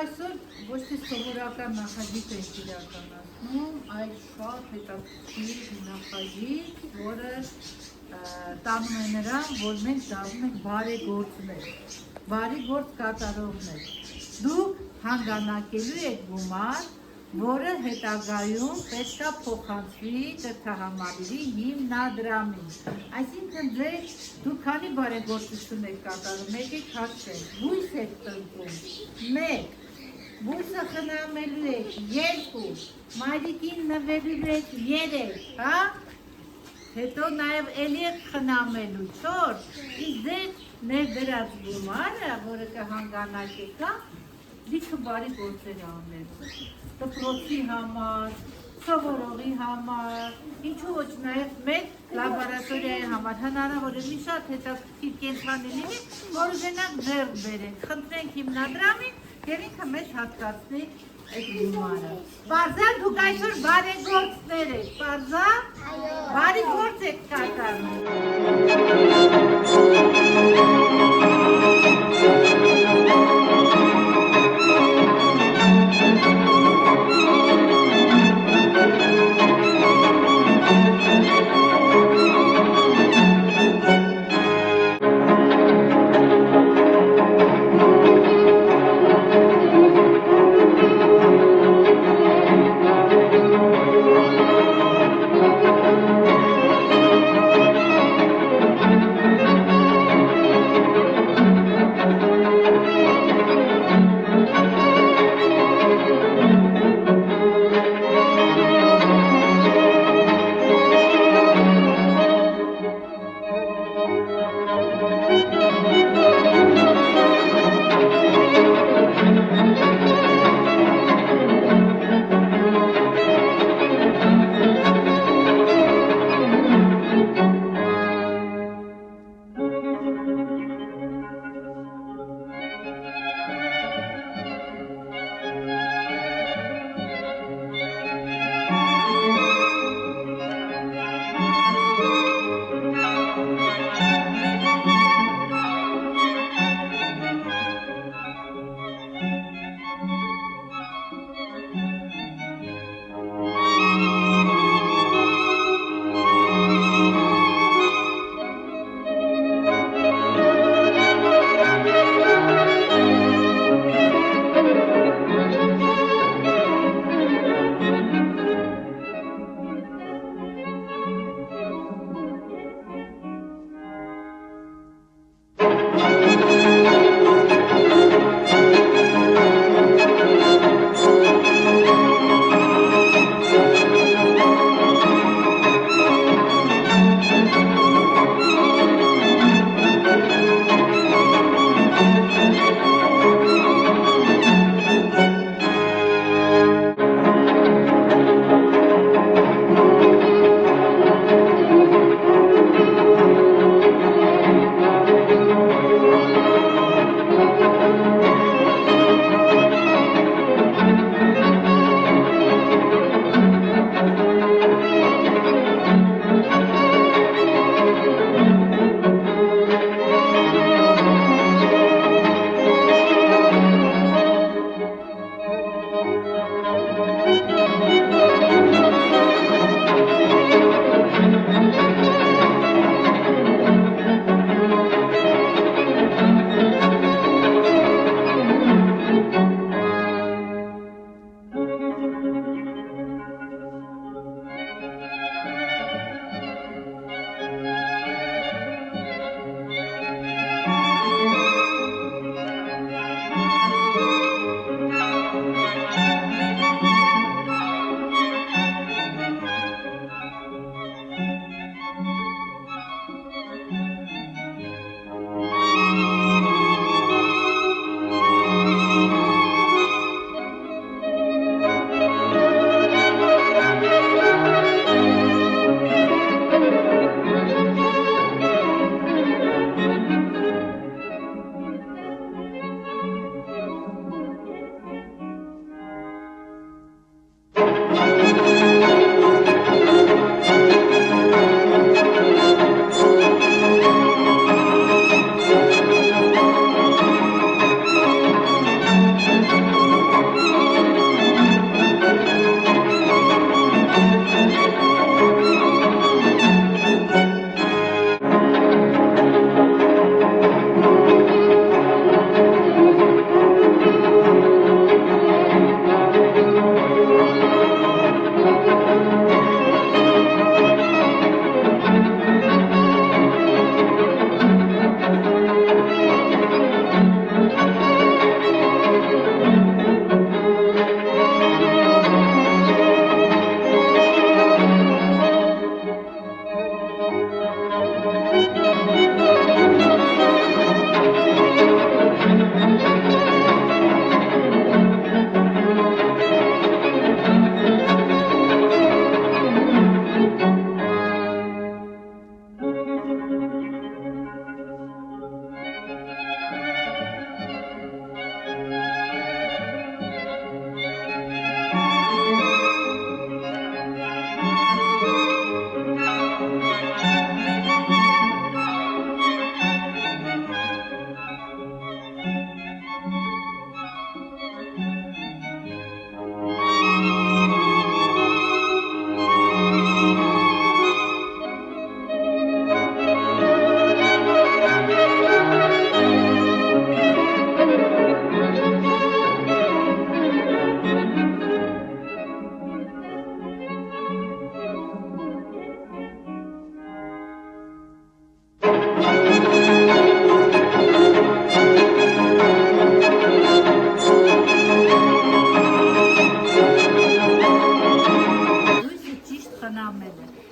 Այսօր ոչ թե սովորական նախագիծ է իրականացնում, այլ շատ հետաքրքիր նախագիծ, որը տանում է նրան, որ մենք դառնում ենք բարեգործներ, բարի գործ կատարողներ։ Դուք հանգանակելու եք գումար, որը հետագայում պետք է փոխանցվի կրթահամալիրի հիմնադրամին։ Այսինքն դուք քանի բարեգործություն եք կատարում, եկեք հաշվենք, բույս եք տնկում, 1, բույսը խնամելու եք, 2, մայրիկին նվերելու եք, 3, հա? Հետո նաև էլի եք խնամելու, 4, իսկ ձեր ներդրած գումարը, որը կհանգանակեք, լիքը բարի գործեր անելու, դպրոցի համար, սովորողի համար, ինչու ոչ նաև մեկ լաբորատորիայի համար, հնարավոր է մի շատ հետաքրքիր կենտրոնի լինի, որ ուզենանք ձեռք բերենք, խնդրենք հիմնադրամին և ինքը մեզ հատկացնի այդ գումարը։ Պարզա դուք այսօր բարեգործներ եք, պարզա բարի գործ եք կատարում։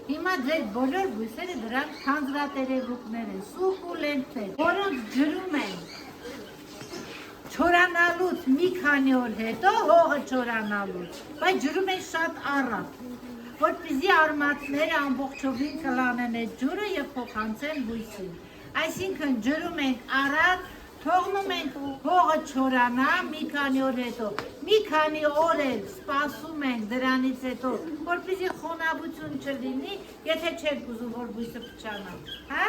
Հիմա ձեր բոլոր բույսերը դրանք թանձրատերևուկներ են, սուկուլենտներ, որոնց ջրում են չորանալուց մի քանի օր հետո, հողը չորանալուց, բայց ջրում են շատ առատ, որպեսզի արմատները ամբողջովին կլանեն այդ ջուրը և փոխանցեն բույսին։ Այսինքն ջրում ենք առատ, թողնում ենք հողը չորանա մի քանի օր հետո, մի քանի օր էլ սպասում ենք դրանից հետո, որպեսզի խոնավություն չլինի, եթե չեք ուզում, որ բույսը փչանա, հա?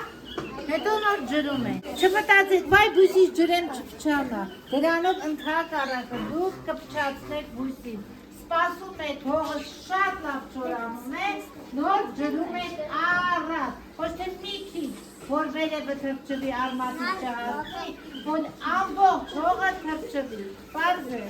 Հետո նոր ջրում ենք։ Չմտածեք, վայ բույսից ջրեմ չփչանա, դրանով ընդհակառակը դուք կփչացնեք բույսին։ Սպասում եք հողը շատ լավ չորանում է, նոր ջրում եք առատ, ոչ թե մի քիչ, որ վերևը թրջվի արմատից չհասնի, որ ամբողջ հողը թրջվի։ Պարզ է։